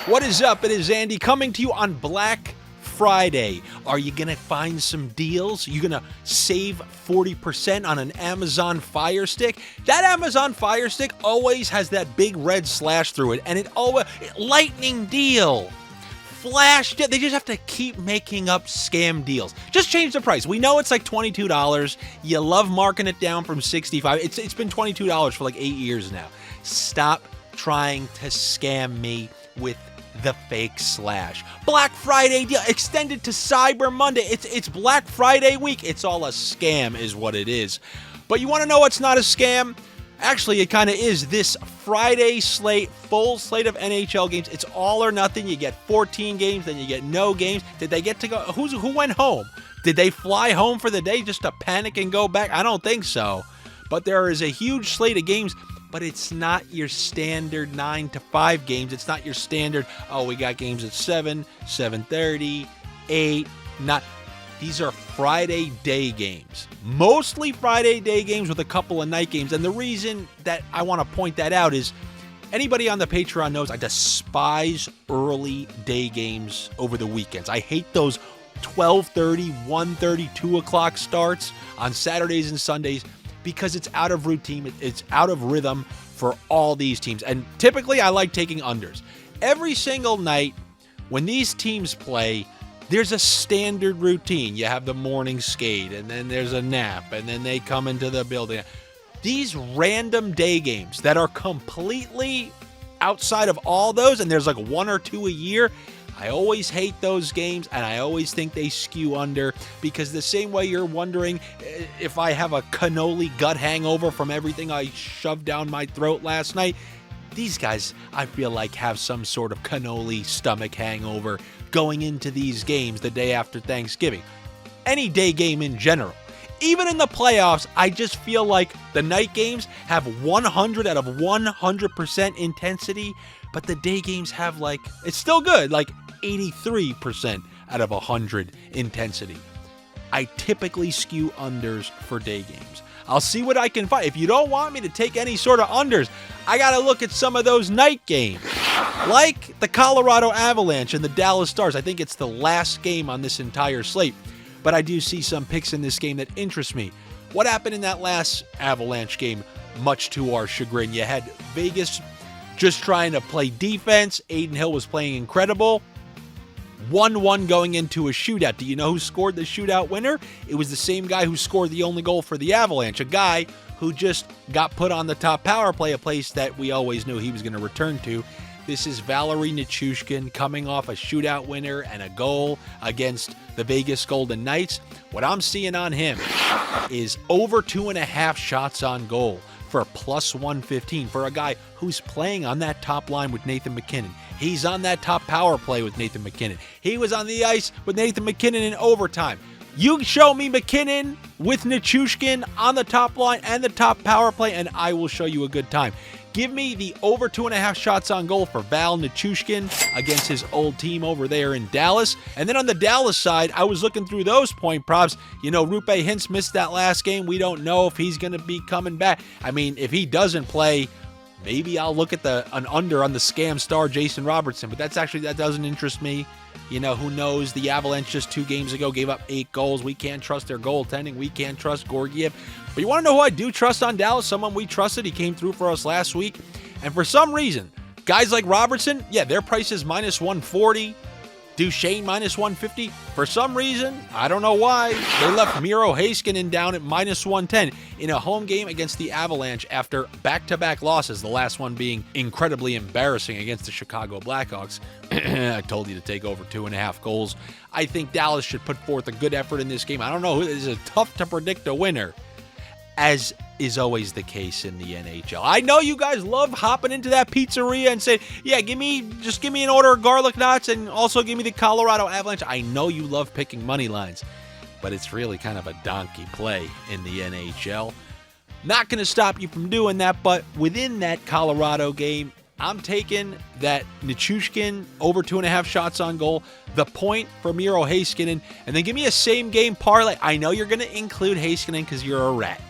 What is up? It is Andy coming to you on Black Friday. Are you going to find some deals? You going to save 40% on an Amazon Fire Stick? That Amazon Fire Stick always has that big red slash through it, and lightning deal. Flash deal. They just have to keep making up scam deals. Just change the price. We know it's like $22. You love marking it down from $65. It's been $22 for like 8 years now. Stop trying to scam me with the fake slash. Black Friday deal extended to Cyber Monday. It's Black Friday week. It's all a scam is what it is. But you want to know what's not a scam? Actually, it kind of is. This Friday slate, full slate of NHL games. It's all or nothing. You get 14 games, then you get no games. Did they get to go? Who went home? Did they fly home for the day just to panic and go back? I don't think so. But there is a huge slate of games. But it's not your standard 9 to 5 games. It's not your standard, we got games at 7, 7:30, 8, 9. These are Friday day games. Mostly Friday day games with a couple of night games. And the reason that I want to point that out is anybody on the Patreon knows I despise early day games over the weekends. I hate those 12:30, 1:30, 2 o'clock starts on Saturdays and Sundays, because it's out of routine, it's out of rhythm for all these teams. And typically I like taking unders. Every single night when these teams play, there's a standard routine. You have the morning skate, and then there's a nap, and then they come into the building. These random day games that are completely outside of all those, and there's like 1 or 2 a year, I always hate those games, and I always think they skew under, because the same way you're wondering if I have a cannoli gut hangover from everything I shoved down my throat last night, these guys, I feel like, have some sort of cannoli stomach hangover going into these games the day after Thanksgiving. Any day game in general. Even in the playoffs, I just feel like the night games have 100 out of 100% intensity, but the day games have it's still good, 83% out of 100 intensity. I typically skew unders for day games. I'll see what I can find. If you don't want me to take any sort of unders, I got to look at some of those night games. Like the Colorado Avalanche and the Dallas Stars. I think it's the last game on this entire slate. But I do see some picks in this game that interest me. What happened in that last Avalanche game? Much to our chagrin. You had Vegas just trying to play defense. Aiden Hill was playing incredible. 1-1 going into a shootout. Do you know who scored the shootout winner? It was the same guy who scored the only goal for the Avalanche. A guy who just got put on the top power play, a place that we always knew he was going to return to. This is Valeri Nichushkin coming off a shootout winner and a goal against the Vegas Golden Knights. What I'm seeing on him is over 2.5 shots on goal for plus 115 for a guy who's playing on that top line with Nathan MacKinnon. He's on that top power play with Nathan MacKinnon. He was on the ice with Nathan MacKinnon in overtime. You show me MacKinnon with Nichushkin on the top line and the top power play, and I will show you a good time. Give me the over 2.5 shots on goal for Val Nichushkin against his old team over there in Dallas. And then on the Dallas side, I was looking through those point props. You know, Rupe Hintz missed that last game. We don't know if he's going to be coming back. I mean, if he doesn't play, maybe I'll look at an under on the scam star Jason Robertson. But that doesn't interest me. You know, who knows? The Avalanche just 2 games ago gave up 8 goals. We can't trust their goaltending. We can't trust Gorgiev. But you want to know who I do trust on Dallas? Someone we trusted. He came through for us last week. And for some reason, guys like Robertson, their price is minus 140. Duchesne minus 150. For some reason, I don't know why, they left Miro Heiskanen down at minus 110 in a home game against the Avalanche after back-to-back losses, the last one being incredibly embarrassing against the Chicago Blackhawks. I told you to take over 2.5 goals. I think Dallas should put forth a good effort in this game. I don't know, it's tough to predict a winner, as is always the case in the NHL. I know you guys love hopping into that pizzeria and saying, give me an order of garlic knots and also give me the Colorado Avalanche. I know you love picking money lines, but it's really kind of a donkey play in the NHL. Not going to stop you from doing that, but within that Colorado game, I'm taking that Nichushkin over 2.5 shots on goal, the point for Miro Heiskanen, and then give me a same game parlay. I know you're going to include Heiskanen because you're a rat.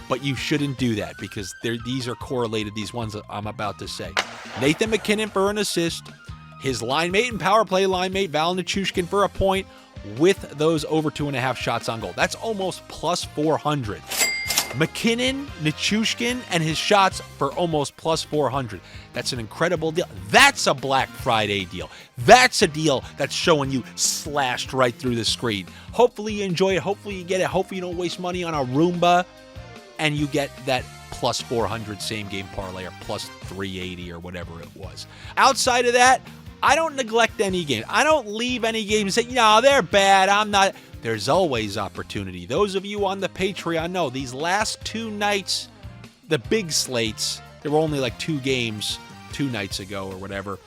But you shouldn't do that because these are correlated, these ones that I'm about to say. Nathan MacKinnon for an assist. his line mate and power play line mate, Val Nichushkin, for a point with those over 2.5 shots on goal. That's almost plus 400. McKinnon, Nichushkin, and his shots for almost plus 400. That's an incredible deal. That's a Black Friday deal. That's a deal that's showing you slashed right through the screen. Hopefully you enjoy it. Hopefully you get it. Hopefully you don't waste money on a Roomba and you get that plus 400 same game parlay or plus 380 or whatever it was. Outside of that, I don't neglect any game. I don't leave any games and say, no, they're bad. I'm not. There's always opportunity. Those of you on the Patreon know these last 2 nights, the big slates, there were only like 2 games 2 nights ago or whatever.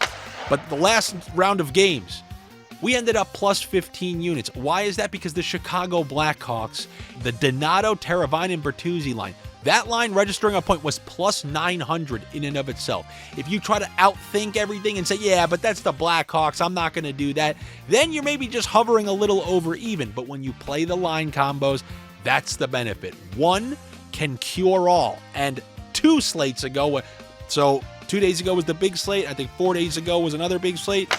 But the last round of games, we ended up plus 15 units. Why is that? Because the Chicago Blackhawks, the Donato, Teravainen, Bertuzzi line, that line registering a point was plus 900 in and of itself. If you try to outthink everything and say, yeah, but that's the Blackhawks, I'm not going to do that, then you're maybe just hovering a little over even. But when you play the line combos, that's the benefit. One can cure all. And 2 slates ago, so 2 days ago was the big slate, I think 4 days ago was another big slate,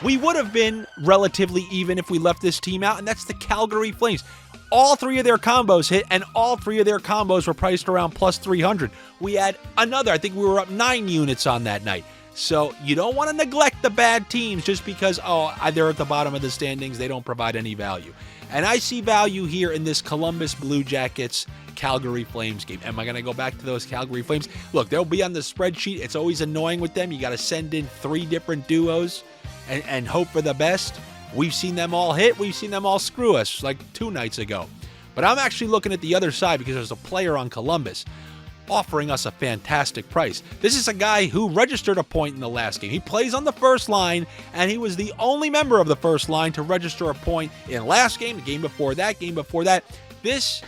we would have been relatively even if we left this team out, and that's the Calgary Flames. All 3 of their combos hit, and all 3 of their combos were priced around plus 300. We had another, I think we were up 9 units on that night. So you don't want to neglect the bad teams just because, they're at the bottom of the standings, they don't provide any value. And I see value here in this Columbus Blue Jackets Calgary Flames game. Am I going to go back to those Calgary Flames? Look, they'll be on the spreadsheet. It's always annoying with them. You got to send in 3 different duos and hope for the best. We've seen them all hit. We've seen them all screw us like 2 nights ago. But I'm actually looking at the other side because there's a player on Columbus offering us a fantastic price. This is a guy who registered a point in the last game. He plays on the first line, and he was the only member of the first line to register a point in last game, the game before that, game before that. This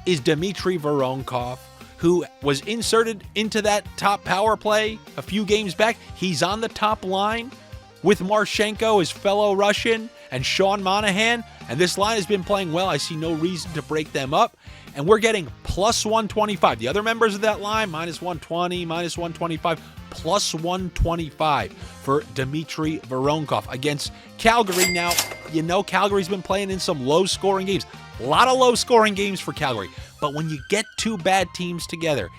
is Dmitry Voronkov, who was inserted into that top power play a few games back. He's on the top line with Marchenko, his fellow Russian, and Sean Monahan. And this line has been playing well. I see no reason to break them up. And we're getting plus 125. The other members of that line, minus 120, minus 125, plus 125 for Dmitry Voronkov against Calgary. Now, you know Calgary's been playing in some low-scoring games. A lot of low-scoring games for Calgary. But when you get 2 bad teams together,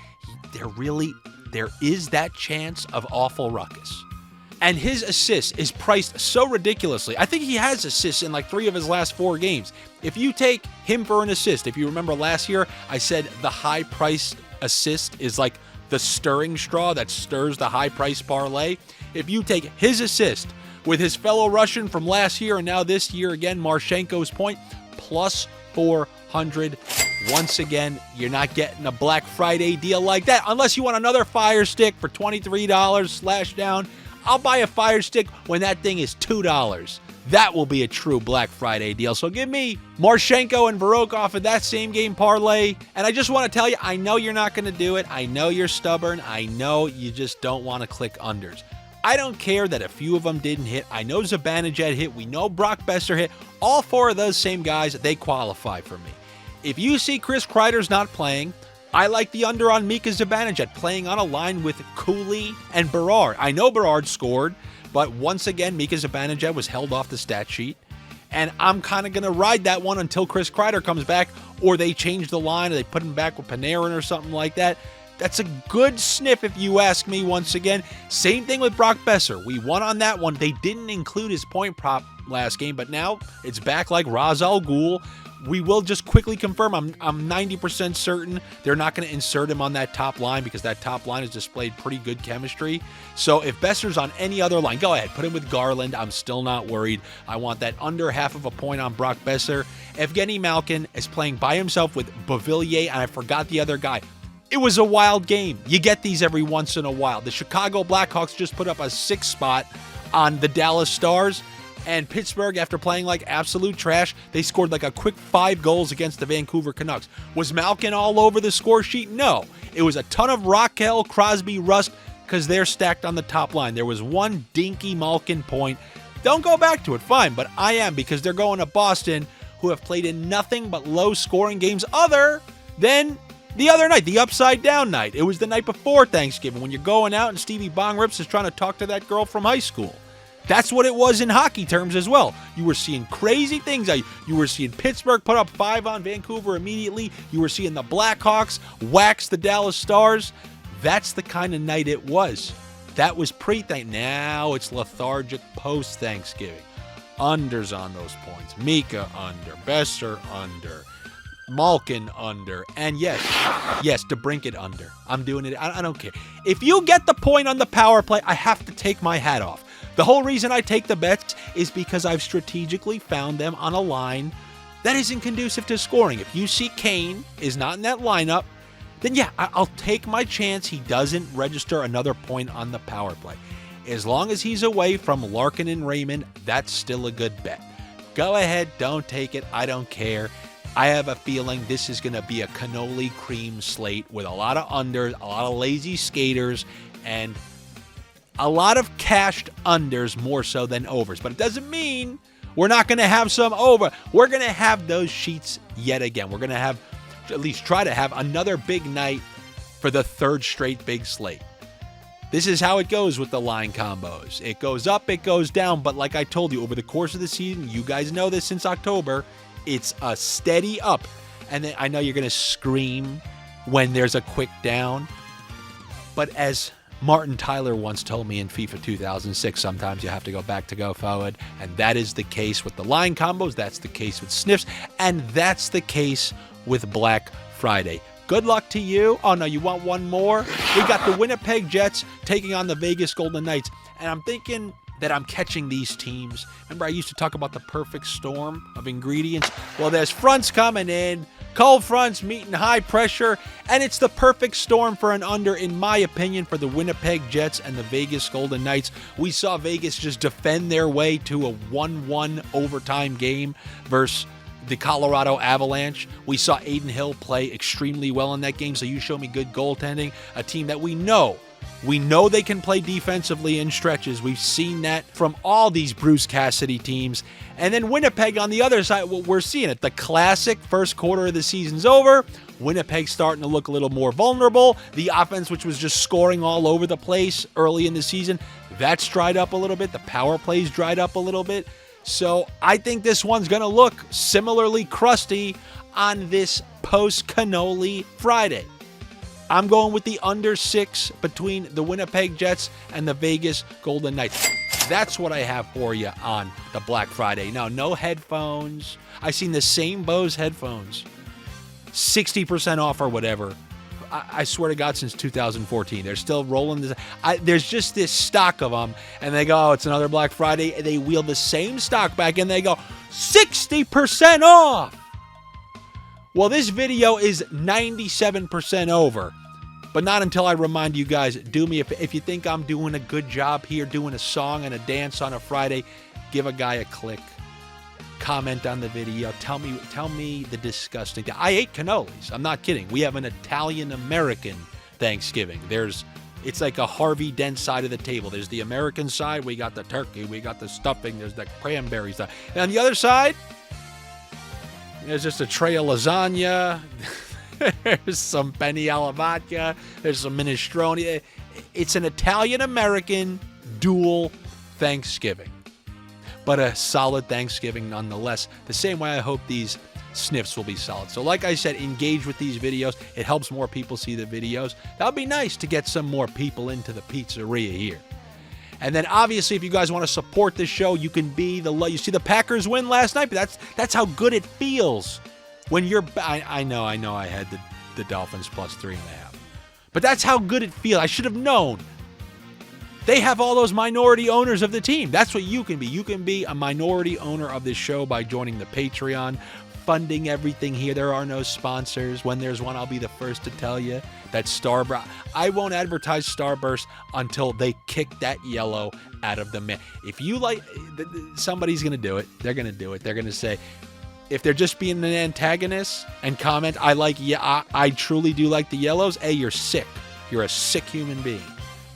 there is that chance of awful ruckus. And his assist is priced so ridiculously. I think he has assists in like 3 of his last 4 games. If you take him for an assist, if you remember last year, I said the high-priced assist is like the stirring straw that stirs the high-price parlay. If you take his assist with his fellow Russian from last year and now this year again, Marchenko's point, plus 400. Once again, you're not getting a Black Friday deal like that unless you want another Fire Stick for $23 slash down. I'll buy a Fire Stick when that thing is $2. That will be a true Black Friday deal. So give me Marchenko and Voronkov in that same game parlay. And I just want to tell you, I know you're not going to do it. I know you're stubborn. I know you just don't want to click unders. I don't care that a few of them didn't hit. I know Zibanejad hit. We know Brock Besser hit. All 4 of those same guys, they qualify for me. If you see Chris Kreider's not playing, I like the under on Mika Zibanejad playing on a line with Cooley and Berard. I know Berard scored, but once again, Mika Zibanejad was held off the stat sheet. And I'm kind of going to ride that one until Chris Kreider comes back, or they change the line, or they put him back with Panarin or something like that. That's a good sniff if you ask me once again. Same thing with Brock Besser. We won on that one. They didn't include his point prop last game, but now it's back like Raz Al Ghul. We will just quickly confirm, I'm 90% certain they're not going to insert him on that top line because that top line has displayed pretty good chemistry. So if Besser's on any other line, go ahead, put him with Garland. I'm still not worried. I want that under half of a point on Brock Besser. Evgeny Malkin is playing by himself with Beauvillier, and I forgot the other guy. It was a wild game. You get these every once in a while. The Chicago Blackhawks just put up a 6th spot on the Dallas Stars. And Pittsburgh, after playing like absolute trash, they scored like a quick 5 goals against the Vancouver Canucks. Was Malkin all over the score sheet? No. It was a ton of Raquel, Crosby, Rust, because they're stacked on the top line. There was one dinky Malkin point. Don't go back to it, fine, but I am, because they're going to Boston, who have played in nothing but low-scoring games other than the other night, the upside-down night. It was the night before Thanksgiving when you're going out and Stevie Bong Rips is trying to talk to that girl from high school. That's what it was in hockey terms as well. You were seeing crazy things. You were seeing Pittsburgh put up 5 on Vancouver immediately. You were seeing the Blackhawks wax the Dallas Stars. That's the kind of night it was. That was pre-Thanksgiving. Now it's lethargic post-Thanksgiving. Unders on those points. Mika under. Besser under. Malkin under. And yes, DeBrincat under. I'm doing it. I don't care. If you get the point on the power play, I have to take my hat off. The whole reason I take the bets is because I've strategically found them on a line that isn't conducive to scoring. If you see Kane is not in that lineup, then yeah, I'll take my chance he doesn't register another point on the power play. As long as he's away from Larkin and Raymond, that's still a good bet. Go ahead, don't take it. I don't care. I have a feeling this is going to be a cannoli cream slate with a lot of unders, a lot of lazy skaters, and a lot of cashed unders more so than overs. But it doesn't mean we're not going to have some over. We're going to have those sheets yet again. We're going to have, at least try to have, another big night for the third straight big slate. This is how it goes with the line combos. It goes up, it goes down. But like I told you, over the course of the season, you guys know this since October, it's a steady up. And then I know you're going to scream when there's a quick down. But as Martin Tyler once told me in FIFA 2006, sometimes you have to go back to go forward. And that is the case with the line combos. That's the case with Sniffs. And that's the case with Black Friday. Good luck to you. Oh, no, you want one more? We got the Winnipeg Jets taking on the Vegas Golden Knights. And I'm thinking that I'm catching these teams. Remember, I used to talk about the perfect storm of ingredients? Well, there's fronts coming in. Cold fronts meeting high pressure, and it's the perfect storm for an under, in my opinion, for the Winnipeg Jets and the Vegas Golden Knights. We saw Vegas just defend their way to a 1-1 overtime game versus the Colorado Avalanche. We saw Aiden Hill play extremely well in that game, so you show me good goaltending, a team that we know they can play defensively in stretches. We've seen that from all these Bruce Cassidy teams. And then Winnipeg on the other side, well, we're seeing it. The classic first quarter of the season's over. Winnipeg starting to look a little more vulnerable. The offense, which was just scoring all over the place early in the season, that's dried up a little bit. The power plays dried up a little bit. So I think this one's going to look similarly crusty on this post-cannoli Friday. I'm going with the under 6 between the Winnipeg Jets and the Vegas Golden Knights. That's what I have for you on the Black Friday. Now, no headphones. I've seen the same Bose headphones, 60% off or whatever. I swear to God, since 2014. They're still rolling this. There's just this stock of them, and they go, oh, it's another Black Friday. And they wheel the same stock back, and they go, 60% off. Well, this video is 97% over, but not until I remind you guys, do me, if you think I'm doing a good job here, doing a song and a dance on a Friday, give a guy a click, comment on the video, tell me the disgusting thing. I ate cannolis. I'm not kidding. We have an Italian-American Thanksgiving. It's like a Harvey Dent side of the table. There's the American side. We got the turkey. We got the stuffing. There's the cranberry stuff. And on the other side, there's just a tray of lasagna. There's some penne alla vodka. There's some minestrone. It's an Italian-American dual Thanksgiving, but a solid Thanksgiving nonetheless. The same way I hope these Sniffs will be solid. So like I said, engage with these videos. It helps more people see the videos. That would be nice to get some more people into the pizzeria here. And then obviously, if you guys want to support this show, you can be you see the Packers win last night, but that's how good it feels when you're. I know I had the Dolphins plus 3.5, but that's how good it feels. I should have known. They have all those minority owners of the team. That's what you can be. You can be a minority owner of this show by joining the Patreon, funding everything here. There are no sponsors. When there's one, I'll be the first to tell you. That Starburst. I won't advertise Starburst until they kick that yellow out of the man. If you like, somebody's going to do it. They're going to do it. They're going to say, if they're just being an antagonist and comment, I truly do like the yellows. Hey, you're sick. You're a sick human being.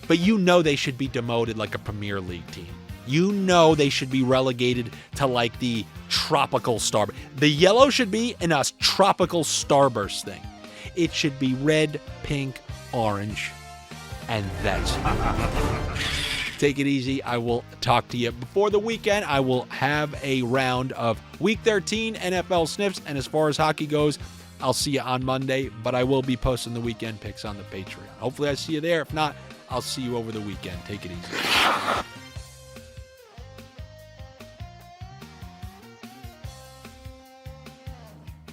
But you know they should be demoted like a Premier League team. You know they should be relegated to like the tropical Starburst. The yellow should be in a tropical Starburst thing. It should be red, pink, orange, and that's it. Take it easy. I will talk to you before the weekend. I will have a round of Week 13 NFL Sniffs. And as far as hockey goes, I'll see you on Monday. But I will be posting the weekend picks on the Patreon. Hopefully I see you there. If not, I'll see you over the weekend. Take it easy.